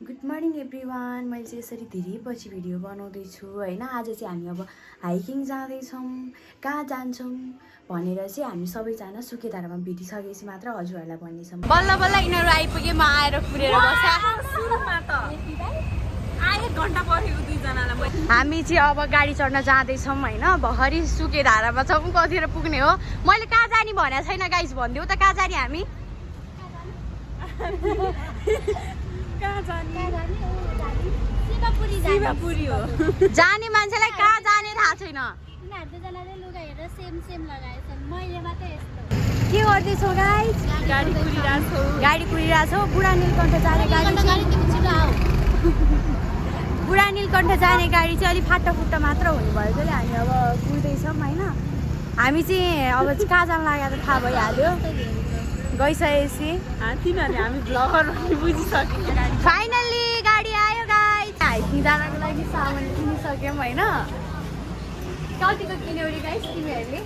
Good morning everyone. मैले चाहिँ यसरी धेरै पछि भिडियो बनाउँदैछु होइन। आज चाहिँ हामी अब हाइकिङ जाँदैछौँ। कहाँ जान्छौँ भनेर चाहिँ हामी सबैजना सुकेधारामा भेटिसकेपछि मात्र हजुरहरूलाई भन्नेछौँ। बल्ल बल्ल यिनीहरू आइपुगे, म आएर कुरेर बसेँ। हामी चाहिँ अब गाडी चढ्न जाँदैछौँ होइन। भर्खरै सुकेधारामा छौँ, कतिखेर पुग्ने हो मैले कहाँ जाने भनेको छैन गाइस, भनिदेऊ त कहाँ जाने हामी। जाने मान्छेलाई कहाँ जाने थाहा छैन। के गर्दैछौ गाइस? गाडी कुरिरहेछौ। बुढा नीलकण्ठ जाने गाडी बुढा नीलकण्ठ जाने गाडी चाहिँ अलिक फाटाफुट्टा मात्र हुने भएकोले हामी अब कुर्दैछौँ होइन। हामी चाहिँ अब कहाँ जान लागेको थाहा भइहाल्यो। गइसकेपछि हामी ब्लगर बुझिसक्यौँ। फाइनल्ली गाडी आयो गाइस। हाइकिङ जानको लागि सामान किनिसक्यौँ होइन। कतिको किन्यौ रे गाइस तिमीहरूले?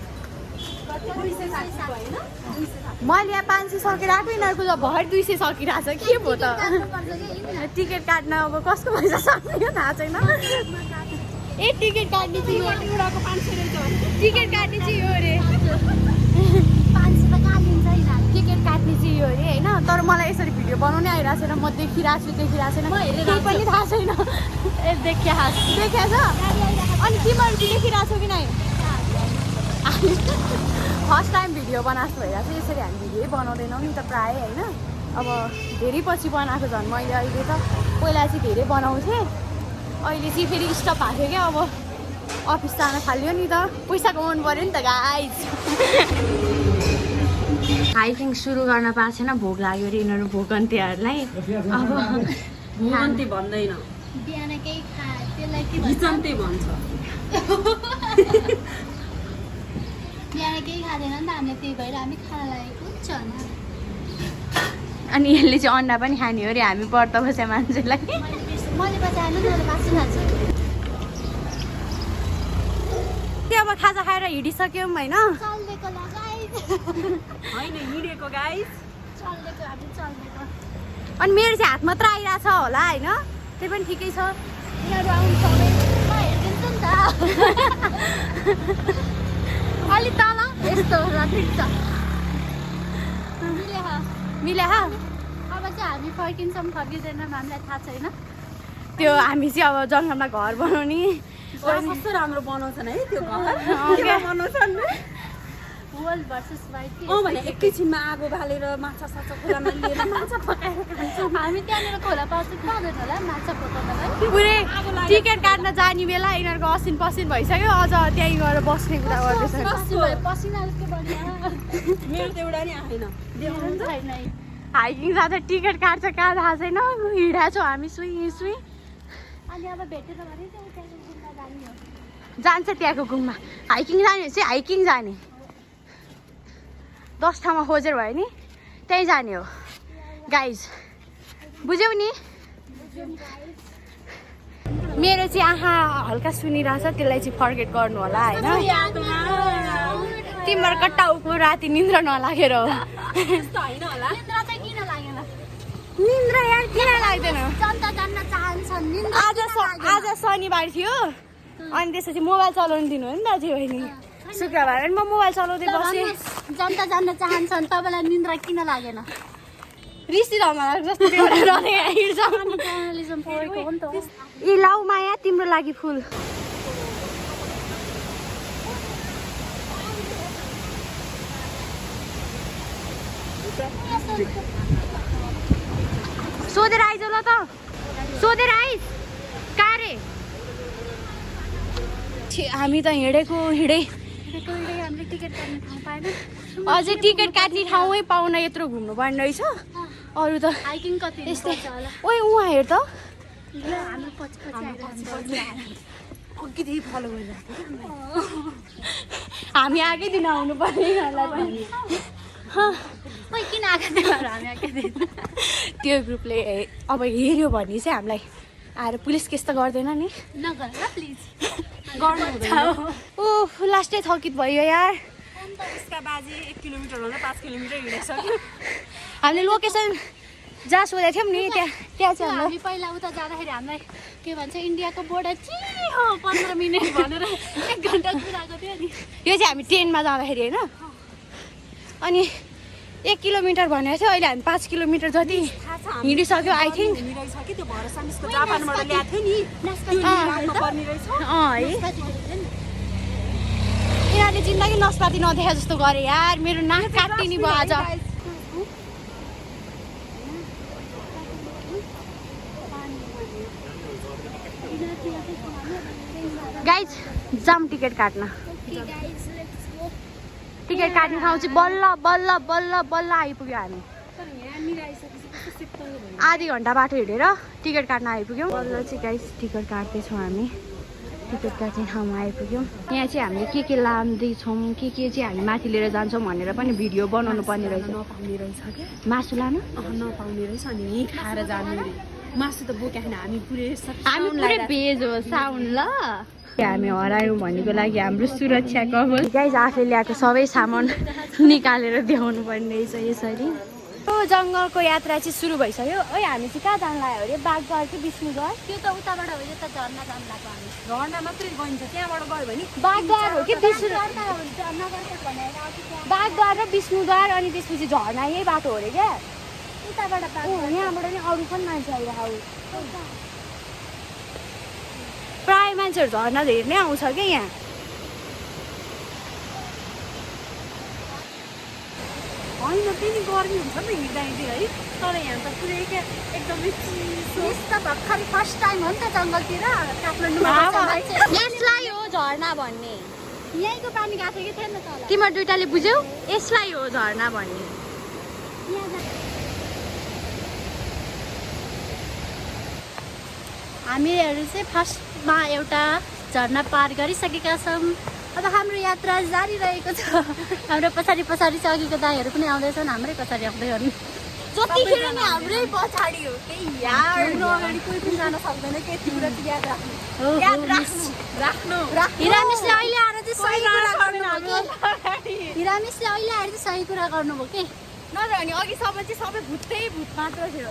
मैले यहाँ 500 सकिरहेको, यिनीहरूको त भर 200 सकिरहेको छ। के भयो त? टिकट काट्न अब कसको पैसा सक्ने थाहा छैन। ए टिकट काट्ने चाहिँ यो एउटाको 500 रहेछ। टिकट काट्ने चाहिँ यो अरे 500 त कहाँ लिन्छ टिकट काट्ने चाहिँ यो अरे होइन। तर मलाई यसरी भिडियो बनाउनै आइरहेको छैन। म देखिरहेको छु केही पनि थाहा छैन। ए देखिया छ। अनि तिमीहरू देखिरहेको छौ कि नै? फर्स्ट टाइम भिडियो बनाएको भइरहेको छ। यसरी हामी भिडियो बनाउँदैनौँ नि त प्रायः होइन। अब धेरै पछि बनाएको झन् मैले। अहिले त पहिला चाहिँ धेरै बनाउँथेँ, अहिले चाहिँ फेरि स्टप भएको थियो क्या। अब अफिस जान थाल्यो नि त, पैसा कमाउनु पऱ्यो नि त गाइस। हाइकिङ सुरु गर्न पाएको छैन, भोक लाग्यो अरे यिनीहरू भोकन्तेहरूलाई। अब भोकन्ते भन्दैन, बिहान केही खाए त्यसलाई के भन्छ भन्छ। बिहान केही खाँदैन नि त हामीले, त्यही भएर हामी खाना लागेको हुन्छ होइन। अनि यसले चाहिँ अन्डा पनि खाने हो अरे हामी व्रत बसे मान्छेलाई। मैले बचाएन नि, मासु खान्छु। त्यो अब खाजा खाएर हिँडिसक्यौँ होइन। हिँडेको गाइस। अनि मेरो चाहिँ हात मात्र आइरहेछ होला होइन। त्यही पनि ठिकै छ। यिनीहरू आउँछ हेरिदिन्छु नि त। अलि तल यस्तो ठिक छ। मिले अब चाहिँ हामी फर्किन्छौँ फर्किँदैनौँ हामीलाई थाहा छैन। त्यो हामी चाहिँ अब जङ्गलमा घर बनाउने कस्तो राम्रो बनाउँछन् है त्यो घर। वर्ल्ड भर्सेस वाइल्ड भने एकैछिनमा आगो बालेर माछा साछा खोलामा लिएर माछा पकाएर खान्छौँ हामी। त्यहाँनिर खोला पाउँछ पाउँदैन होला माछा पकाउनलाई। पुरै टिकट काट्न जाने बेला यिनीहरूको असिन पसिन भइसक्यो। अझ त्यहीँ गएर बस्ने कुरा गर्दैछ। पसिना जस्तो मेरो त एउटा नि आएन। हाइकिङ जाँदा टिकट काट्छ कहाँ थाहा छैन। हिँडेको छौँ हामी सुई। अनि अब भेटेर भने जान्छ त्यहाँको घुममा। हाइकिङ जाने चाहिँ हाइकिङ जाने 10 ठाउँमा खोजेर भयो नि त्यहीँ जाने हो गाइज। बुझ्यौ नि? मेरो चाहिँ आँखा हल्का सुनिरहेछ, त्यसलाई चाहिँ फर्केट गर्नु होला होइन। तिम्रो टाउको राति निन्द्रा नलागेर हो। निन्द्रा यार किन लाग्दैन? आज शनिबार थियो अनि त्यसपछि मोबाइल चलाउनु दिनु हो नि दाजु बहिनी। शुक्रबार अनि म मोबाइल चलाउँदै बसेँ। जनता जान्न चाहन्छन्, तपाईँलाई निन्द्रा किन लागेन? रिसी धमा जस्तो ए लाउ माया तिम्रो लागि फुल। सोधेर आइज ल त, सोधेर आइज कहाँ रे? हामी त हिँडै हामीले टिकट काट्ने ठाउँ पाएन। अझै टिकट काट्ने ठाउँै पाउन यत्रो घुम्नुपर्ने रहेछ। अरू त हाइकिङ कति यस्तै। ओइ उहाँ हेर त, फलो गरिरहेको हामी आएकै दिन आउनु पर्ने यिनीहरूलाई पनि। किन आएको थियो हामी आएकै दिन। त्यो ग्रुपले अब हेऱ्यो भने चाहिँ हामीलाई आएर पुलिस केस त गर्दैन नि? नगर प्लिज, गर्नु हुँदैन। ओह लास्टै थकित भयो यार। उसका बाजे 1 किलोमिटर होला 5 किलोमिटर हिँडिसक्यो। हामीले लोकेसन जहाँ सोधेको थियौँ नि त्यहाँ चाहिँ हामी पहिला उता जाँदाखेरि हामीलाई के भन्छ इन्डियाको बोर्डर चाहिँ हो 15 मिनट भनेर 1 घन्टा कुराको थियो नि। यो चाहिँ हामी ट्रेनमा जाँदाखेरि होइन अनि 1 किलोमिटर भनेको थियो अहिले हामी 5 किलोमिटर जति हिँडिसक्यो आई थिङ्क यिनीहरूले जिन्दगी नस्पाती नदेखा जस्तो गरे यार मेरो नाक काटिने भयो आज गाइज जाम टिकट काट्न टिकट काट्ने ठाउँ चाहिँ बल्ल बल्ल बल्ल बल्ल आइपुग्यो हामी आधी घन्टा बाटो हिँडेर टिकट काट्न आइपुग्यौँ बल्ल चाहिँ गाइज टिकट काट्दैछौँ हामी टिकट काट्ने ठाउँमा आइपुग्यौँ यहाँ चाहिँ हामीले के लाँदैछौँ के चाहिँ हामी माथि लिएर जान्छौँ भनेर पनि भिडियो बनाउनु पर्ने रहेछ नपाउने रहेछ क्या मासु लानु नपाउने रहेछ अनि यहीँ खाएर जानु मासु त बोक्यो हामी पुरै भेज हो साउन ल हामी हरायौँ भनेको लागि हाम्रो सुरक्षा कवच गाइज आफूले ल्याएको सबै सामान निकालेर देखाउनु पर्ने रहेछ यसरी यो जङ्गलको यात्रा चाहिँ सुरु भइसक्यो है हामी चाहिँ कहाँ जानु लाग्यो अरे बागद्वार कि विष्णुद्वार त्यो त उताबाट हो यो त झर्ना जानु लाग्यो हामी झर्ना मात्रै गइन्छ त्यहाँबाट गयो भने बागद्वार हो कि बागद्वार र विष्णुद्वार अनि त्यसपछि झर्ना यही बाटो हो अरे क्या उताबाट यहाँबाट नि अरू पनि मान्छे आइरहेको प्रायः मान्छेहरू झर्ना हेर्नै आउँछ क्या यहाँ होइन त्यही गर्मी हुन्छ नि हिँड्दा हिँड्दै है तर यहाँ त पुरै क्या एकदमै चिसो त भर्खरै फर्स्ट टाइम हो नि त जङ्गलतिर काठमाडौँमा यसलाई हो झर्ना भन्ने यहीँको पानी गएको थियो कि थिएन तल तिम्रो दुइटाले बुझ्यौ यसलाई हो झर्ना भन्ने हामीहरू चाहिँ फर्स्टमा एउटा झर्ना पार गरिसकेका छौँ अब हाम्रो यात्रा जारी रहेको छ हाम्रो पछाडि पछाडि चाहिँ अघिको दाईहरू पनि आउँदैछन् हाम्रै पछाडि आउँदै गर्नु जतिखेर नि हाम्रै पछाडि हो त्यही यार अगाडि कोही पनि जान सक्दैन के तिम्रो चाहिँ याद राख्नु हिरामिसले अहिले आएर चाहिँ सही कुरा गर्नुभयो हिरामिसले अहिले आएर चाहिँ सही कुरा गर्नुभयो के नत्र भने अघिसम्म चाहिँ सबै भूत मात्र थियो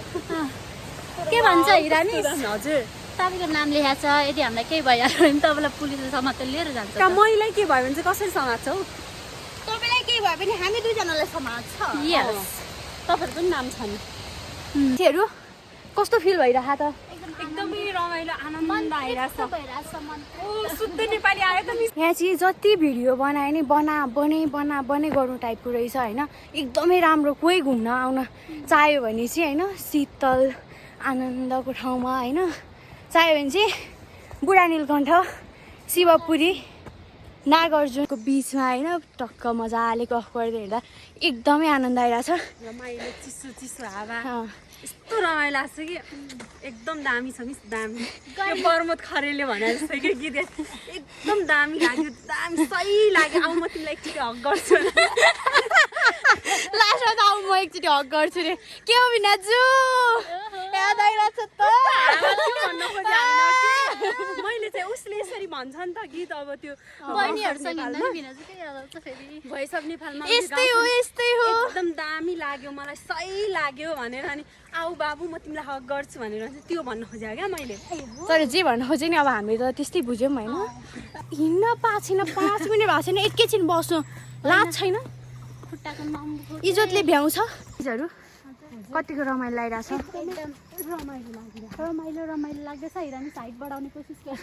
के भन्छ हिरामिस हजुर तपाईँको नाम लेखाएको छ यदि हामीलाई केही भइहाल्यो भने तपाईँलाई पुलिसले समातेर लिएर जान्छ मैलाई के भयो भने चाहिँ कसरी समात्छौ तपाईँलाई केही भयो भने हामी दुईजनालाई समात्छ यस तपाईँहरूको पनि नाम छ नि मान्छेहरू कस्तो फिल भइरहेको त एकदमै रमाइलो आनन्द आइरहेछ शुद्ध नेपाली आयो त यहाँ चाहिँ जति भिडियो बनायो नि बना गर्नु टाइपको रहेछ होइन एकदमै राम्रो कोही घुम्न आउन चाह्यो भने चाहिँ होइन शीतल आनन्दको ठाउँमा होइन चाह्यो भने चाहिँ बुढा नीलकण्ठ शिवपुरी नागार्जुनको बिचमा होइन टक्क मजाले गफ गर्दै हिँड्दा एकदमै आनन्द आइरहेछ रमाइलो चिसो चिसो हावा यस्तो रमाइलो लाग्छ कि एकदम दामी छ मिस दामी यो प्रमोद खरेलले भने जस्तो कि गीत एकदम दामी लाग्यो दामी सही लाग्यो अब म तिमीलाई एकचोटि हक गर्छु लास्टमा त अब म एकचोटि हक गर्छु रे के हो बिनाजु याद आइरहेछ त मैले चाहिँ उसले यसरी भन्छ नि त गीत अब त्यो भइसक नेपालमा यस्तै हो एकदम दामी लाग्यो मलाई सही लाग्यो भनेर अनि आऊ बाबु म तिमीलाई हक गर्छु भनेर त्यो भन्न खोजेँ क्या मैले तर जे भन्न खोजेँ नि अब हामीले त त्यस्तै बुझ्यौँ होइन हिँड्न पाएको छैन 5 मिनट भएको छैन एकैछिन बस्नु लाज छैन इज्जतले भ्याउँछ कतिको रमाइलो लागिरहेछ रमाइलो लाग्दैछ हिरानी हाइट बढाउने कोसिस गर्छ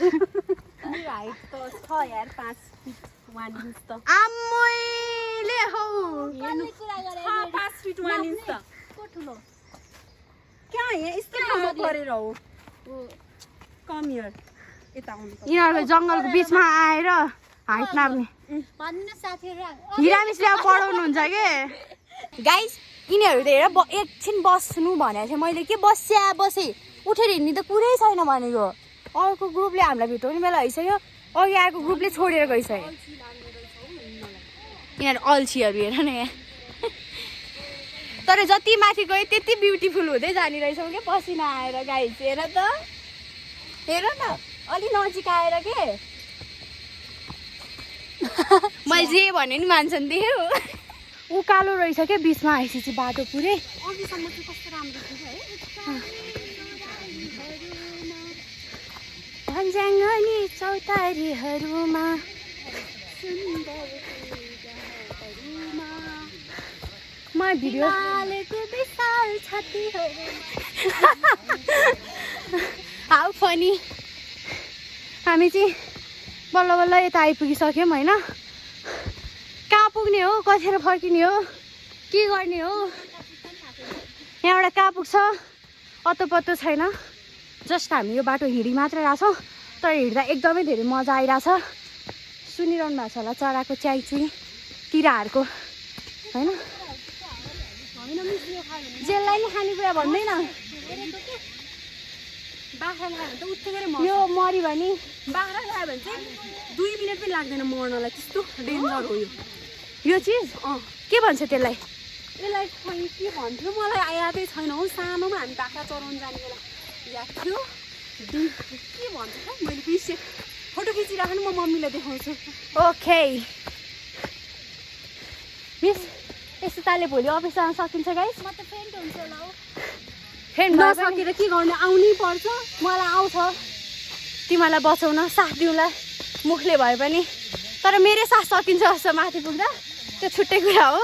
हाइट त छ यार 5 फिट 1 इन्च त आम्मैले हौ 5 फिट 1 इन्च त को ठुलो क्या यहाँ यस्तो ठाउँमा परेर हो कम हियर यता आउनु यिनीहरू जङ्गलको बिचमा आएर हाइट नाप्ने भन्नु साथीहरु हिरामिसले अब पढाउनुहुन्छ के गाइस यिनीहरू त हेर एकछिन बस्नु भनेको थियो मैले के बसेँ उठेर हिँड्ने त कुरै छैन भनेको अर्को ग्रुपले हामीलाई भेटाउने बेला भइसक्यो अघि आएको ग्रुपले छोडेर गइसक्यो यिनीहरू अल्छीहरू हेर न यहाँ तर जति माथि गयो त्यति ब्युटिफुल हुँदै जाने रहेछौँ क्या पसिना आएर गाइस हेर त हेर न अलि नजिक आएर के मैले जे भने नि मान्छन् त्यो उकालो रहेछ क्या बिचमा आएपछि बाटो पुरै अघिसम्म चाहिँ कस्तो राम्रो थियो है भन्ज्याङ्गनी चौतारीहरूमा म भिडियो हाउ फनी हामी चाहिँ बल्ल बल्ल यता आइपुगिसक्यौँ होइन कहाँ पुग्ने हो कतिखेर फर्किने हो के गर्ने हो यहाँबाट कहाँ पुग्छ अत्तो पत्तो छैन जस्ट हामी यो बाटो हिँडी मात्रै रहेछौँ तर हिँड्दा एकदमै धेरै मजा आइरहेछ सुनिरहनु भएको छ होला चराको च्याइचुई किराहरूको होइन जेललाई नि खानेकुरा भन्दैन बाख्रा ल्यायो भने त उत्ते गरेर यो मरि भने बाख्रा ल्यायो भने चाहिँ 2 मिनट पनि लाग्दैन मर्नलाई त्यस्तो डेन्जर हो यो चिज के भन्छ त्यसलाई यसलाई खोइ के भन्थ्यो मलाई यादै छैन हौ सानोमा हामी बाख्रा चराउनु जाने बेला याद थियो के भन्छ त मैले बिर्सेँ फोटो खिचिराख्नु म मम्मीलाई देखाउँछु ओके मिस यस्तो ताले भोलि अफिस जान सकिन्छ गाइस म त फ्रेन्ड हुन्छ होला हौ फ्रेन्ड नसकेर के गर्ने आउनै पर्छ मलाई आउँछ तिमीलाई बचाउन साथ दिउँला मुखले भए पनि तर मेरै साथ सकिन्छ जस्तो माथि पुग्दा त्यो छुट्टै कुरा हो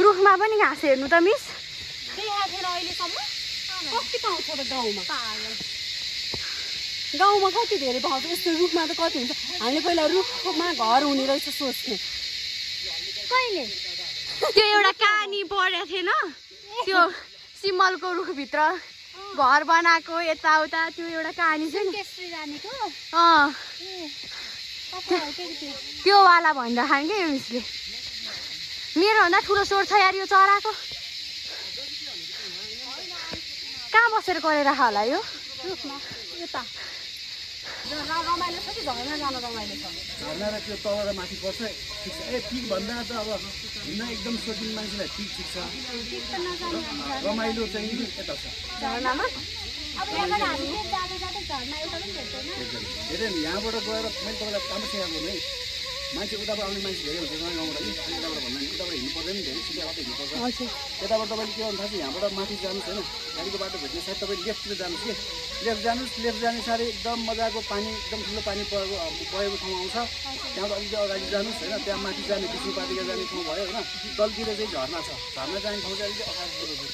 रुखमा पनि घाँस हेर्नु त मिस देखाएको थिएन अहिलेसम्म कति पाउँछ त गाउँमा गाउँमा कति धेरै पाउँछ यस्तो रुखमा त कति हुन्छ हामीले पहिला रुखमा घर हुने रहेछ सोच्ने कहिले त्यो एउटा कहानी पढेको थिएन त्यो सिमलको रुखभित्र घर बनाएको यताउता त्यो एउटा कहानी छ नि त्यो वाला भनिराख्यो क्या यो मिसले मेरो भन्दा ठुलो स्वर छ यार यो चराको कहाँ बसेर गरिराख होला यो यता रमाइलो छ कि झर्ना जान रमाइलो छ झर्ना र त्यो तल र माथि पर्छ ठिक छ पिक भन्दा त अब हिँड्न एकदम सोचिने मान्छेलाई पिक ठिक छ रमाइलो चाहिँ यता छ झर्नामा धेरै यहाँबाट गएर मैले तपाईँलाई राम्रोसँग अब है मान्छे उताबाट आउने मान्छे धेरै हुन्छ नयाँ गाउँबाट कि उताबाट भन्दा उताबाट हिँड्नु पर्दैन धेरै सिधै अटो हिँड्नु पर्छ यताबाट तपाईँले के गर्नु थाहा छ यहाँबाट माथि जानुहोस् होइन गाडीको बाटो भेट्ने सायद तपाईँ लेफ्टतिर जानुहोस् कि लेफ्ट जानुहोस् लेफ्ट जाने साह्रै एकदम मजाको पानी एकदम ठुलो पानी परेको ठाउँ आउँछ त्यहाँबाट अलिकति अगाडि जानुहोस् होइन त्यहाँ माथि जाने विष्णुपातिका जाने ठाउँ भयो होइन तलतिर चाहिँ झर्ना छ झर्ना जाने ठाउँ चाहिँ अलिकति अगाडि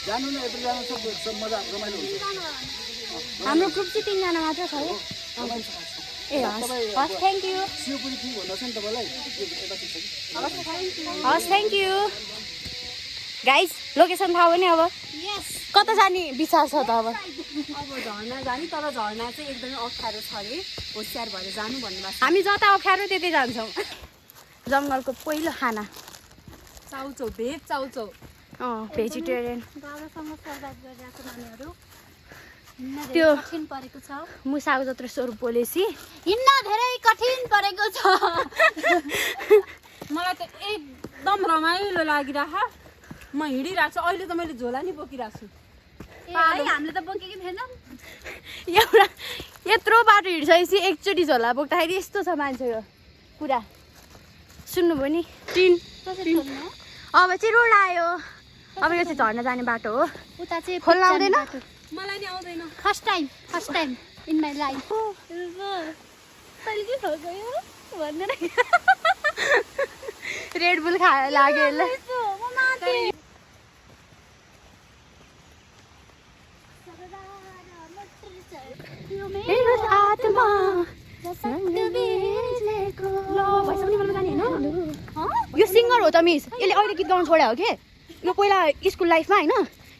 जानु न यत्र जानु सब मजा रमाइलो हुन्छ हाम्रो ग्रुप चाहिँ 3 जना मात्र छ है ए हस् थ्याङ्क यू शिवपुरी टी भन्दा छ नि तपाईँलाई हस् थ्याङ्क यू गाइस लोकेसन थाहा हो नि अब कता जाने विचार छ त अब झर्ना जाने तर झर्ना चाहिँ एकदमै अप्ठ्यारो छ अरे होसियार भएर जानु भन्नुभएको हामी जता अप्ठ्यारो त्यतै जान्छौँ जङ्गलको पहिलो खाना चाउचौ भेज चाउचौ भेजिटेरियन गाउँसँग सर्भाइभ गरिरहेको नानीहरू त्यो कठिन परेको छ मुसाको जत्रो स्वरूप बोलेसी हिँड्न धेरै कठिन परेको छ मलाई त एकदम रमाइलो लागिरह म हिँडिरहेको छु अहिले त मैले झोला नि बोकिरहेको छु हामीले त बोकेकै थिएनौँ एउटा यत्रो बाटो हिँडिसकेपछि एकचोटि झोला बोक्दाखेरि यस्तो छ मान्छेको पुरा सुन्नुभयो नि टिन अब चाहिँ रोड आयो अब यो चाहिँ झर्ना जाने बाटो हो उता चाहिँ खोल्न आउँदैन मलाई नि आउँदैन first time in my life तैँले के खाएको यो भन्दैन रेड बुल खाएर लाग्यो यसलाई आत्मा यो सिङ्गर हो त मिस यसले अहिले गीत गाउनु छोड्यो हो कि यो पहिला स्कुल लाइफमा होइन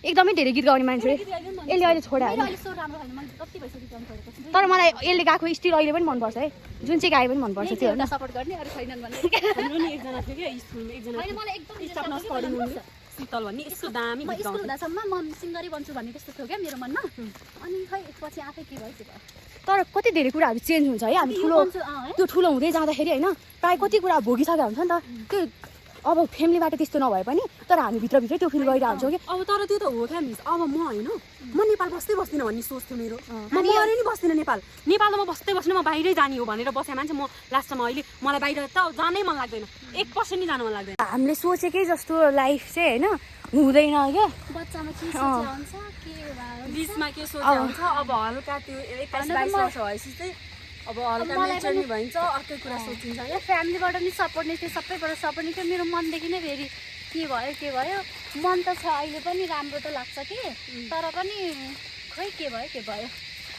एकदमै धेरै गीत गाउने मान्छे यसले अहिले छोड्यो होइन तर मलाई यसले गाएको स्टिल अहिले पनि मनपर्छ है जुन चाहिँ गाए पनि मनपर्छ त्यो सपोर्ट गर्ने अरू छैनन् भने हाम्रो नि एकजना थियो क्या स्कुलमा एकजना मलाई एकदम शीतल भन्ने यस्तो दामी म स्कुल हुँदासम्म म सिङ्गरै बन्छु भन्ने त्यस्तो थियो क्या मेरो मनमा अनि खै पछि आफै के भएछ तर कति धेरै कुराहरू चेन्ज हुन्छ है हामी ठुलो त्यो ठुलो हुँदै जाँदाखेरि होइन प्रायः कति कुरा भोगिसकेको हुन्छ नि त त्यो अब फ्यामिलीबाट त्यस्तो नभए पनि तर हामी भित्रभित्रै त्यो फिल गरिरहेको हुन्छौँ कि अब तर त्यो त हो क्या मिस अब म होइन म नेपाल बस्दै बस्दिनँ भन्ने सोच थियो मेरो म मरे नि बस्दिनँ नेपालमा म बस्दै बस्ने म बाहिरै जाने हो भनेर बसेँ मान्छे म लास्टमा अहिले मलाई बाहिर त जानै मन लाग्दैन 1% नि जानु मन लाग्दैन हामीले सोचेकै जस्तो लाइफ चाहिँ होइन हुँदैन क्या बच्चामा के सोचे हुन्छ के भयो बिचमा के सोचे हुन्छ अब हल्का त्यो 21-22 वर्ष भएपछि चाहिँ अब हल्का मेच्योर भइन्छ अर्कै कुरा सोचिन्छ क्या फ्यामिलीबाट नि सपोर्ट नै थियो सबैबाट सपोर्ट नै थियो मेरो मनदेखि नै फेरि के भयो मन त छ अहिले पनि राम्रो त लाग्छ कि तर पनि खै के भयो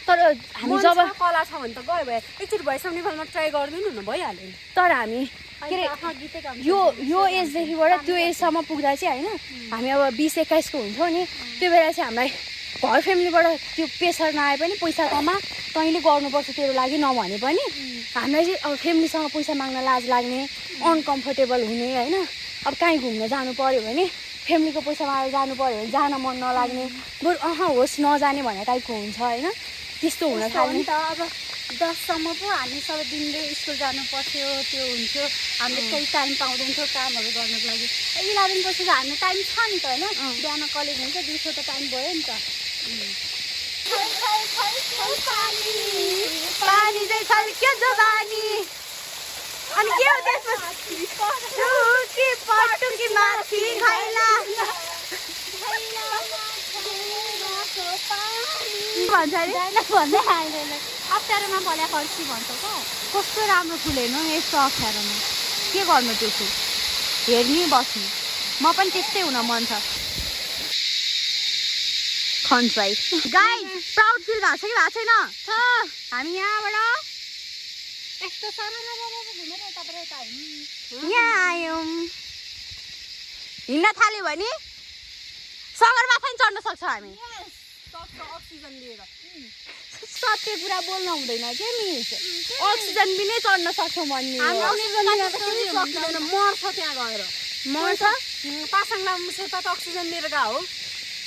तर हामी जब कला छ भने त गयो भयो एकचोटि भएसम्म नेपालमा ट्राई गरिदिनु न भइहाल्यो नि तर हामी के अरे यो एजदेखिबाट त्यो एजसम्म पुग्दा चाहिँ होइन हामी अब 20-21 को हुन्छौँ नि त्यो बेला चाहिँ हामीलाई घर फ्यामिलीबाट त्यो प्रेसर नआए पनि पैसा कमा तैँले गर्नुपर्छ तेरो लागि नभने पनि हामीलाई चाहिँ अब फ्यामिलीसँग पैसा माग्न लाज लाग्ने अनकम्फर्टेबल हुने होइन अब कहीँ घुम्न जानु पऱ्यो भने फ्यामिलीको पैसा मागेर जानु पऱ्यो भने जान मन नलाग्ने बरु होस् नजाने भन्ने टाइपको हुन्छ होइन त्यस्तो हुन थाल्ने त अब 10 सम्म पो हामी सबै दिनले स्कुल जानु पर्थ्यो त्यो हुन्थ्यो हामीले केही टाइम पाउँदैन थियो कामहरू गर्नको लागि 11 पछि त हामीले टाइम छ नि त होइन बिहान कलेज हुन्छ दिउँसो त टाइम भयो नि त पानी चाहिँ छल्क्यो जवानी अनि के हो त्यसपछि पटुकी माथि घैला भन्छ अरे भन्दै आएन अप्ठ्यारोमा भल्या फर्सी भन्छ त कस्तो राम्रो फुल हेर्नु यस्तो अप्ठ्यारोमा के गर्नु त्यो फुल हेर्ने बस्नु म पनि त्यस्तै हुन मन छ खन्साई गाइस प्राउड फिल भएको छ कि भएको छैन हामी यहाँबाट यस्तो सानो घुमेर तपाईँ यहाँ आयौँ हिँड्न थाल्यो भने सगरमाथा नि चढ्न सक्छौँ हामी अक्सिजन लिएर सत्य कुरा बोल्न हुँदैन के मिस अक्सिजन बिनै चढ्न सक्छौँ भन्ने मर्छ त्यहाँ गएर मर्छ पासाङ लामो सेता त अक्सिजन लिएर गएको हो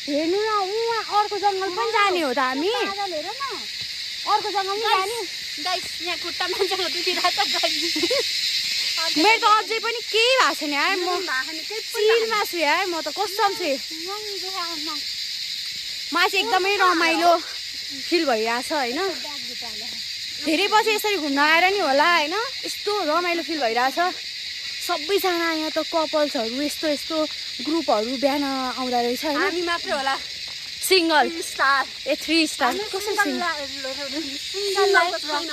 हेर्नु न उहाँ अर्को जङ्गल पनि जाने हो त हामी हेर न अर्को जङ्गल पनि जाने गाइस यहाँ खुट्टा मान्छेको दुखिरहेको छ गाइस मेरो त अझै पनि केही भएको छैन यार म चिलमा छु यार म त कसम छु मलाई चाहिँ एकदमै रमाइलो फिल भइरहेछ होइन धेरै पछि यसरी घुम्न आएर नि होला होइन यस्तो रमाइलो फिल भइरहेछ सबैजना यहाँ त कपल्सहरू यस्तो ग्रुपहरू बिहान आउँदा रहेछ होइन हामी मात्रै होला सिङ्गल 3 स्टार 3 स्टार कसरी सिङ्गल छैन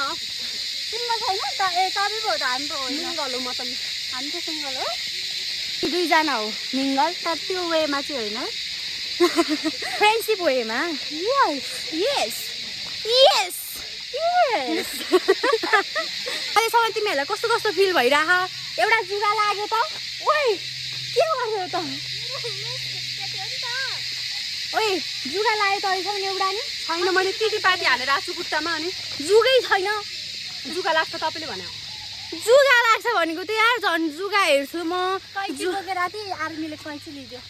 सिङ्गल छैन त ए तपाईँ पो हो त हामी पो होइन सिङ्गल हो म त हामी त सिङ्गल हो दुईजना हो मिङ्गल तर त्यो वेमा चाहिँ होइन फ्रेन्डसिप वेमा यस अहिलेसम्म तिमीहरूलाई कस्तो कस्तो फिल भइरह एउटा जुगा लाग्यो त ओइ के गर्यो त ओइ जुगा लाग्यो त अहिलेसम्म एउटा नि छैन मैले तितेपाती हालेर आछु खुट्टामा अनि जुगै छैन जुगा लाग्छ तपाईँले भन्यो जुगा लाग्छ भनेको त यार झन् जुगा हेर्छु म कैची बोकेर थिएँ आर्मीले कैची लिइदियो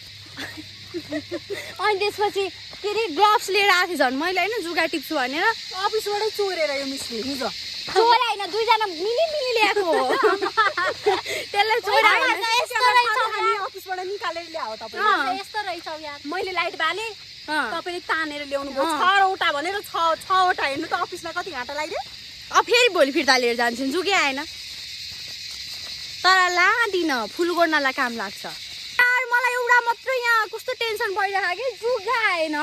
अनि त्यसपछि के अरे ग्लोभ्स लिएर आएको थिएँ झन् मैले होइन जुगा टिप्छु भनेर अफिसबाटै चोरेर यो मिसले हिजो चोर होइन दुईजना मिली ल्याएको हो त्यसलाई चोरा अफिसबाट निकालेर ल्यायो तपाईँ यस्तो रहेछ यार मैले लाइट बाले तपाईँले तानेर ल्याउनु भयो 6वटा भनेर 6वटा हेर्नु त अफिसमा कति घाटा लाग्यो अब फेरि भोलि फिर्ता लिएर जान्छु जुगै आएन तर लाँदिन फुल गोड्नलाई काम लाग्छ यार मलाई एउटा मात्रै यहाँ कस्तो टेन्सन परिरहेको कि जुगा आएन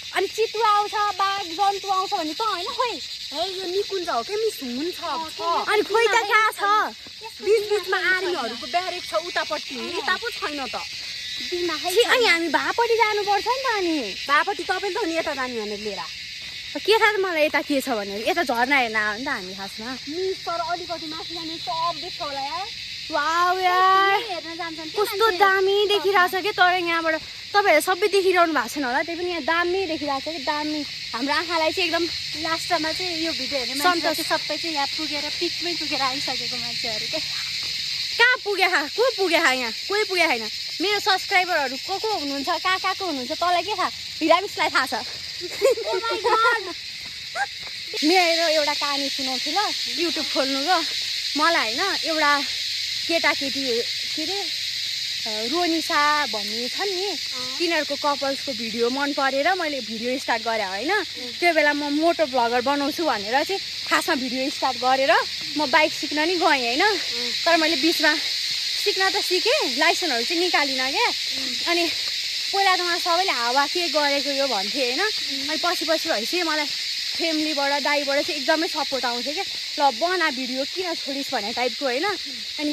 अनि चितुवा आउँछ बाघ जन्तु आउँछ भने त होइन खोइ हे यो निकुञ्ज हो के मिस हुन्छ अनि खोइ त कहाँ छ बिचमा आर्मीहरूको ब्यारेक छ उतापट्टि यता पो छैन त अनि हामी भापट्टि जानुपर्छ नि त अनि भापट्टि तपाईँ त नि यता जाने भनेर लिएर के थाहा त मलाई यता के छ भनेर यता झर्ना हेर्न आयो नि त हामी खासमा मिस तर अलिकति माथि जाने सब देख्छ होला यार वाउ यार हेर्न जान्छन् कस्तो दामी देखिरहेछ कि तर यहाँबाट तपाईँहरू सबै देखिरहनु भएको छैन होला त्यही पनि यहाँ दामी देखिरहेछ कि दामी हाम्रो आँखालाई चाहिँ एकदम लास्टमा चाहिँ यो भिडियो हेर्ने मान्छे सबै चाहिँ यहाँ पुगेर पिकमै पुगेर आइसकेको मान्छेहरू के कहाँ पुगे को पुगे यहाँ कोही पुगे छैन मेरो सब्सक्राइबरहरू को हुनुहुन्छ कहाँ को हुनुहुन्छ तँलाई के थाहा हिरामिसलाई थाहा छ मेरो एउटा कहानी सुनाउँछु ल युट्युब खोल्नु ल मलाई होइन एउटा केटाकेटी के अरे रोनिसा भन्ने छन् नि तिनीहरूको कपल्सको भिडियो मन परेर मैले भिडियो स्टार्ट गरेँ होइन। त्यो बेला म मोटो भ्लगर बनाउँछु भनेर चाहिँ खासमा भिडियो स्टार्ट गरेर म बाइक सिक्न नि गएँ होइन। तर मैले बिचमा सिक्न त सिकेँ, लाइसेन्सहरू चाहिँ निकालिनँ क्या। अनि पहिला त मलाई सबैले हावा के गरेको यो भन्थे होइन। अनि पछि भएपछि मलाई फ्यामिलीबाट दाइबाट चाहिँ एकदमै सपोर्ट आउँछ क्या, ल बना भिडियो किन छोडिस् भन्ने टाइपको होइन। अनि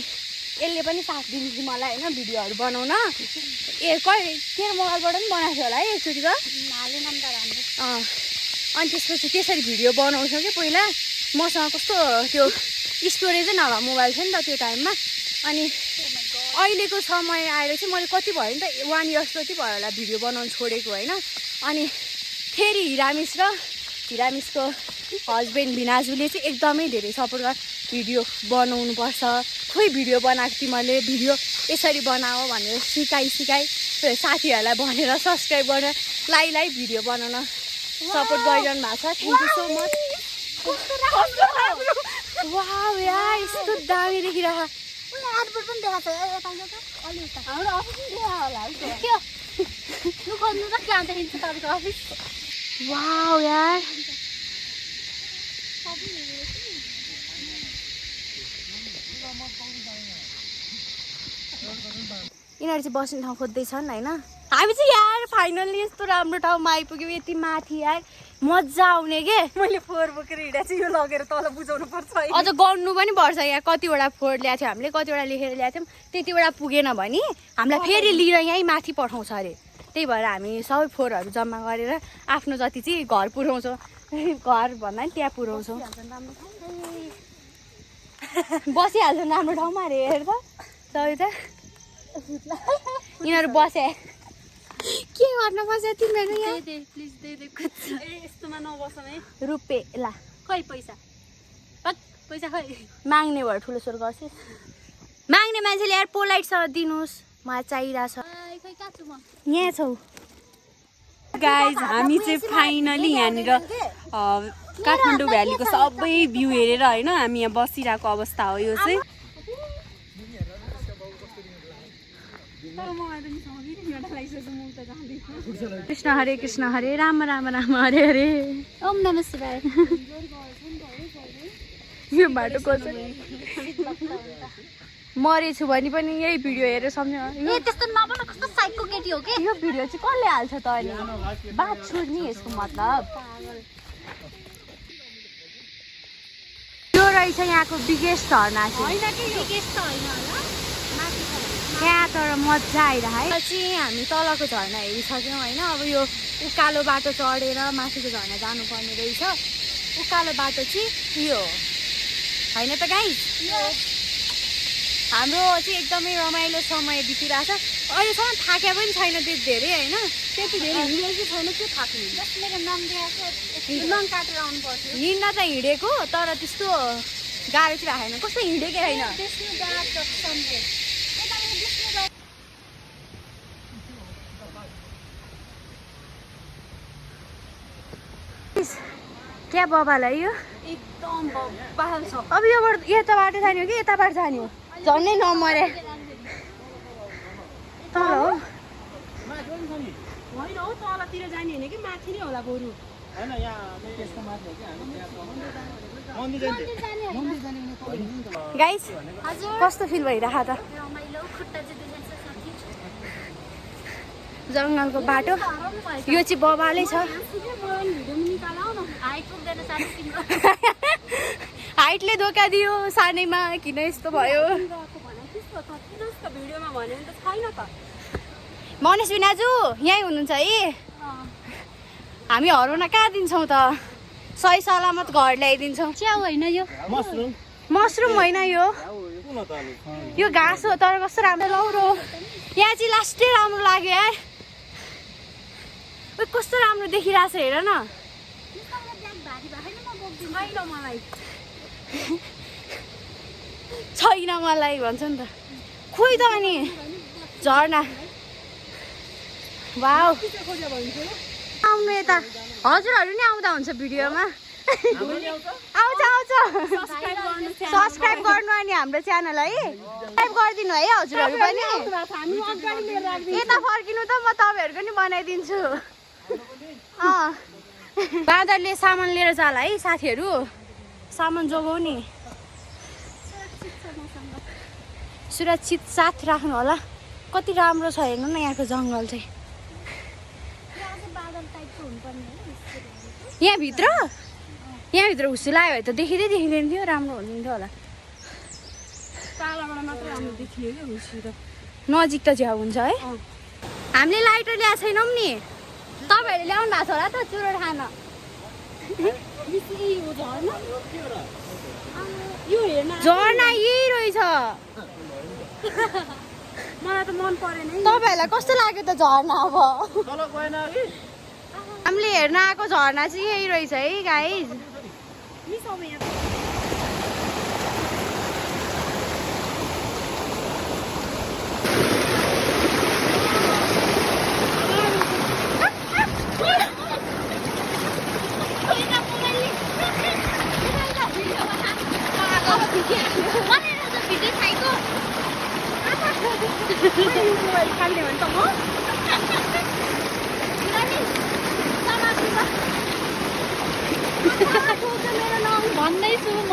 यसले पनि साथ दिन्छ मलाई होइन भिडियोहरू बनाउन। तेरो मोबाइलबाट पनि बनाएको थियो होला है एकचोटि त अनि त्यसपछि त्यसरी भिडियो बनाउँछौँ कि पहिला मसँग कस्तो त्यो स्टोरेजै नभए मोबाइल थियो नि त त्यो टाइममा। अनि अहिलेको समय आएर चाहिँ मैले कति भयो नि त 1 इयर्स जति भयो होला भिडियो बनाउनु छोडेको होइन। अनि फेरि हिरामिसको हस्बेन्ड भिनाजुले चाहिँ एकदमै धेरै सपोर्ट गर्छ, भिडियो बनाउनुपर्छ, खोइ भिडियो बनाएको थिएँ मैले, भिडियो यसरी बनाऊ भनेर सिकाइ साथीहरूलाई भनेर सब्सक्राइब गरेर लाई भिडियो बनाउन सपोर्ट गरिरहनु भएको छ। Thank you so much. Wow यार यस्तो दामी देखिरहेको वाउ यार यिनीहरू चाहिँ बस्ने ठाउँ खोज्दैछन् होइन। हामी चाहिँ यार फाइनल्ली यस्तो राम्रो ठाउँमा आइपुग्यौँ, यति माथि यार मजा आउने के। मैले फोहोर बोकेर हिँडा चाहिँ यो लगेर तल बुझाउनु पर्छ अझ गर्नु पनि पर्छ। यहाँ कतिवटा फोहोर ल्याएको थियो हामीले, कतिवटा लेखेर ल्याएको थियौँ, त्यतिवटा पुगेन भने हामीलाई फेरि लिएर यहीँ माथि पठाउँछ अरे। त्यही भएर हामी सबै फोहोरहरू जम्मा गरेर आफ्नो जति चाहिँ घर पुऱ्याउँछौँ, घर भन्दा नि त्यहाँ पुऱ्याउँछौँ। बसिहाल्छन् राम्रो ठाउँमा अरे। हेर त सबै त यिनीहरू बसे के गर्न बस्यो तिमीहरू यहाँ। यस्तोमा नबसौँ है। रुपे ला खै पैसा खै माग्ने भएर ठुलो स्वर गर्छस्। माग्ने मान्छेले यार पोलाइटसँग दिनुहोस्, मलाई चाहिरहेछ। यहाँ छौ गाइज हामी चाहिँ फाइनली यहाँनिर काठमाडौँ भ्यालीको सबै भ्यू हेरेर होइन हामी यहाँ बसिरहेको अवस्था हो यो चाहिँ। कृष्ण हरे राम राम राम हरे हरे ओम नमः शिवाय। यो बाटो कसरी मरेछु भने पनि यही भिडियो हेरेर सम्झ। त्यस्तो नबन, कस्तो साइको केटी हो के। यो भिडियो चाहिँ कसले हाल्छ त अनि बात छोड्ने यसको मतलब। यो रहेछ यहाँको बिगेस्ट झरना चाहिँ। यहाँ तर मजा आइरहेको चाहिँ हामी तलको झरना हेरिसक्यौँ होइन। अब यो उकालो बाटो चढेर माथिको झरना जानुपर्ने रहेछ। उकालो बाटो चाहिँ यो होइन त गाइस। हाम्रो चाहिँ एकदमै रमाइलो समय बितिरहेछ। अहिलेसम्म थाके पनि छैन त्यति धेरै होइन। त्यति धेरै हिँडेको छैन के थाक्नु। मेरो नाम नङ काटेर आउनु पर्थ्यो। हिँड्न त हिँडेको तर त्यस्तो गाह्रो चाहिँ राखेन। कस्तो हिँडेकै होइन। क्या बबालाई यो एकदम बबाल छ। अब योबाट यता बाटो जाने हो कि यता बाटो जाने हो? झन्नै नमरे तल हो। होइन हौ तलतिर जाने होइन कि माथि नै होला बरु। गाइस कस्तो फिल भइरहेको त? जङ्गलको बाटो यो चाहिँ बबालै छ। हाइटले धोका दियो सानैमा, किन यस्तो भयो? भिडियोमा भन्यो भने त छैन त। मनेश बिनाजु यहीँ हुनुहुन्छ है? हामी हराउन कहाँ दिन्छौँ त? सही सलामत घर ल्याइदिन्छौँ। च्याउ होइन यो मसरुम होइन यो घाँस हो। तर कस्तो राम्रो लौरो। यहाँ चाहिँ लास्टै राम्रो लाग्यो यार। कस्तो राम्रो देखिरहेछ हेर न। छैन मलाई भन्छ नि त। खोइ त अनि झर्ना वाउ। आउनु यता हजुरहरू नि आउँदा हुन्छ भिडियोमा। आउँछ आउँछ सब्सक्राइब गर्नु अनि हाम्रो च्यानल है सब्सक्राइब गरिदिनु है हजुरहरू पनि यता फर्किनु त म तपाईँहरूको नि बनाइदिन्छु बाँदरले सामान लिएर जाला है साथीहरू सामान जोगाउने सुरक्षित साथ राख्नु होला कति राम्रो छ हेर्नु न यहाँको जङ्गल चाहिँ यहाँभित्र हुस्सु लाग्यो भने त देखिँदैन थियो राम्रो हुन्थ्यो होला टाढाबाट मात्र राम्रो देखियो कि हुस्सु त नजिक त झ्याउ हुन्छ है हामीले लाइटर ल्याएको छैनौँ नि तपाईँहरूले ल्याउनु भएको छ होला त चुरोट खान झर्ना यही रहेछ मलाई त मन परेन तपाईँहरूलाई कस्तो लाग्यो त झर्ना अब हामीले हेर्न आएको झर्ना चाहिँ यही रहेछ है गाइज खाल्ने भने त म भन्दैछु म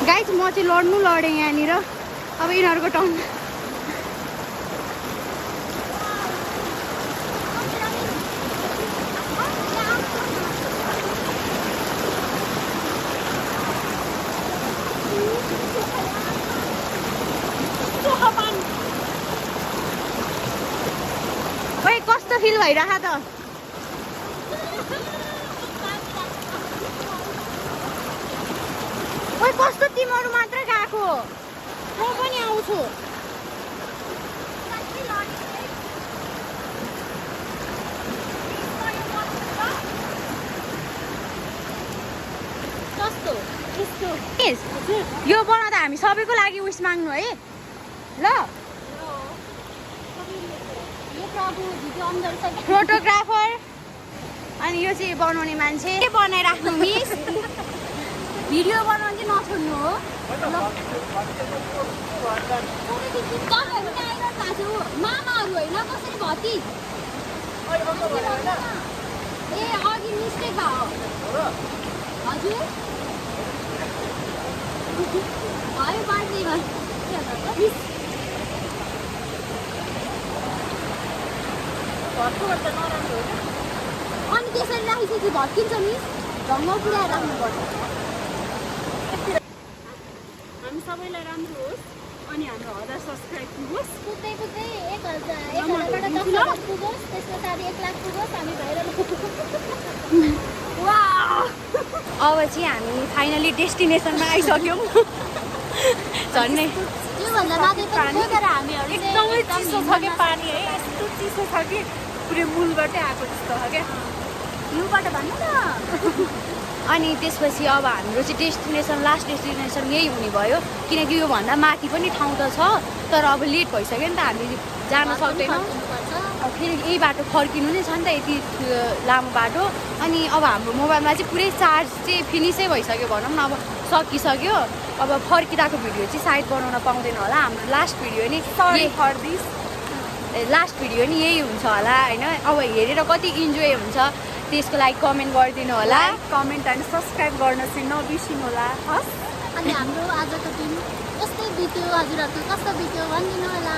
गाइज म चाहिँ लडेँ यहाँनिर अब यिनीहरूको टर्न कस्तो फिल भइरह त ओइ कस्तो तिमीहरू मात्र गएको म पनि आउँछु यो बनाउँदा हामी सबैको लागि उस माग्नु है ल फोटोग्राफर अनि यो चाहिँ बनाउने मान्छे के बनाइराख्नु मिस भिडियो बनाउनु चाहिँ नछोड्नु हो मामाहरू होइन कसरी भतिज ए अघि मिस्टेक भयो हजुर भयो बाँच्दैमा अनि त्यसरी राखिसकेपछि भत्किन्छ मिस ढङ्ग पुऱ्याएर राख्नुपर्छ हामी सबैलाई राम्रो होस् अनि हाम्रो 1000 सब्सक्राइब पुगोस् कुद्दै 1000बाट 10,000 पुगोस् त्यस पछाडि 1 लाख पुगोस् हामी भएर अब चाहिँ हामी फाइनली डेस्टिनेसनमा आइसक्यौँ झन्डै त्योभन्दा माथि पनि तर हामीहरू एकदमै चिसो छ कि पानी है यस्तो चिसो छ कि पुरै मूलबाटै आएको जस्तो छ क्या हिउँबाट भन्नु न अनि त्यसपछि अब हाम्रो चाहिँ लास्ट डेस्टिनेसन यही हुने भयो किनकि योभन्दा माथि पनि ठाउँ त छ तर अब लेट भइसक्यो नि त हामी जान सक्दैनौँ फेरि यही बाटो फर्किनु नै छ नि त यति लामो बाटो अनि अब हाम्रो मोबाइलमा चाहिँ पुरै चार्ज चाहिँ फिनिसै भइसक्यो भनौँ न अब सकिसक्यो अब फर्किरहेको भिडियो चाहिँ साइड बनाउन पाउँदैन होला हाम्रो लास्ट भिडियो नि लास्ट भिडियो नि यही हुन्छ होला होइन अब हेरेर कति इन्जोय हुन्छ त्यसको लागि कमेन्ट गरिदिनु होला कमेन्ट अनि सब्सक्राइब गर्न चाहिँ नबिर्सिनु होला हस् अनि हाम्रो आजको दिन यस्तै बित्यो हजुरहरूको कस्तो बित्यो भनिदिनु होला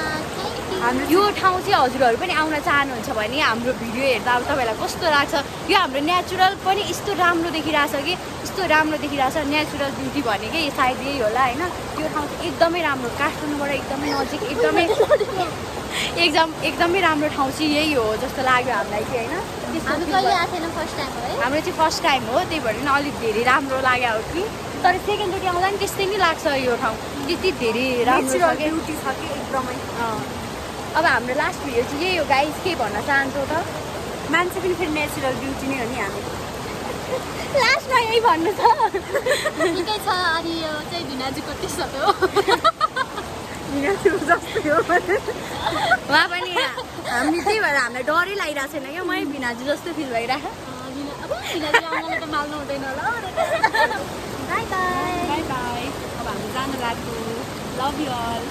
हाम्रो यो ठाउँ चाहिँ हजुरहरू पनि आउन चाहनुहुन्छ भने हाम्रो भिडियो हेर्दा अब तपाईँलाई कस्तो लाग्छ यो हाम्रो नेचुरल पनि यस्तो राम्रो देखिरहेछ कि यस्तो राम्रो देखिरहेछ नेचुरल ब्युटी भनेकै सायद यही होला होइन यो ठाउँ चाहिँ एकदमै राम्रो काठमाडौँबाट एकदमै नजिक एकदमै राम्रो ठाउँ चाहिँ यही हो जस्तो लाग्यो हामीलाई चाहिँ होइन हाम्रो चाहिँ फर्स्ट टाइम हो त्यही भएर नि अलिक धेरै राम्रो लाग्यो हो कि तर सेकेन्डचोटि आउँदा नि त्यस्तै नै लाग्छ यो ठाउँ त्यति धेरै राम्रो छ कि ब्युटी छ कि एकदमै अब हाम्रो लास्ट भिडियो चाहिँ यही हो गाइस के भन्न चाहन्छौ त मान्छे पनि फेरि नेचुरल ब्युटी नै हो नि हामी लास्टमा यही भन्नु छ ठिकै छ अनि यो चाहिँ भिनाजुको टिसर्ट हो उहाँ पनि हामी त्यही भएर हामीलाई डरै लागिरहेको छैन क्या मै भिनाजु जस्तो फिल भइरहेको अब भिनाजु आउनलाई त माल्नु हुँदैन होला बाई बाई बाई बाई अब हामी जान लाग्यो लभ यु अल